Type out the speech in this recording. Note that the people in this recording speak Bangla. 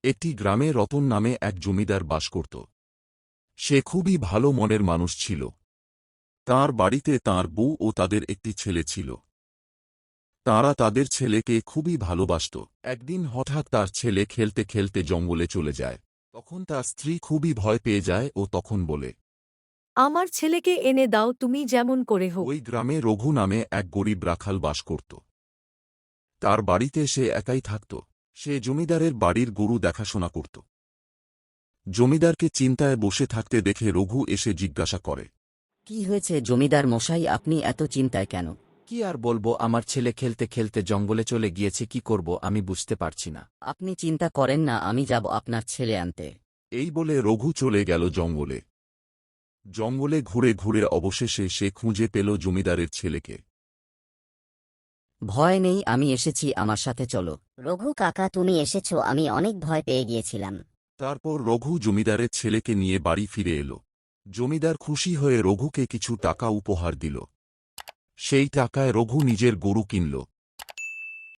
একটি গ্রামে রতন নামে এক জমিদার বাস করত। সে খুবই ভালো মনের মানুষ ছিল। তার বাড়িতে তার বউ ও তাদের একটি ছেলে ছিল। তারা তাদের ছেলেকে খুবই ভালোবাসত। একদিন হঠাৎ তার ছেলে খেলতে খেলতে জঙ্গলে চলে যায়। তখন তার স্ত্রী খুবই ভয় পেয়ে যায় ও তখন বলে, আমার ছেলেকে এনে দাও, তুমি যেমন করে হোক। ওই গ্রামে রঘু নামে এক গরিব রাখাল বাস করত। তার বাড়িতে সে একাই থাকত। সে জমিদারের বাড়ির গরু দেখাশোনা করত। জমিদারকে চিন্তায় বসে থাকতে দেখে রঘু এসে জিজ্ঞাসা করে, কি হয়েছে জমিদার মশাই, আপনি এত চিন্তায় কেন? কি আর বলবো, আমার ছেলে খেলতে খেলতে জঙ্গলে চলে গিয়েছে, কি করব আমি বুঝতে পারছি না। আপনি চিন্তা করেন না, আমি যাব আপনার ছেলে আনতে। এই বলে রঘু চলে গেল জঙ্গলে। জঙ্গলে ঘুরে ঘুরে অবশেষে সে খুঁজে পেল জমিদারের ছেলেকে। ভয় নেই, আমি এসেছি, আমার সাথে চলো। রঘু কাকা, তুমি এসেছো, আমি অনেক ভয় পেয়ে গিয়েছিলাম। তারপর রঘু জমিদারের ছেলেকে নিয়ে বাড়ি ফিরে এল। জমিদার খুশি হয়ে রঘুকে কিছু টাকা উপহার দিল। সেই টাকায় রঘু নিজের গরু কিনল।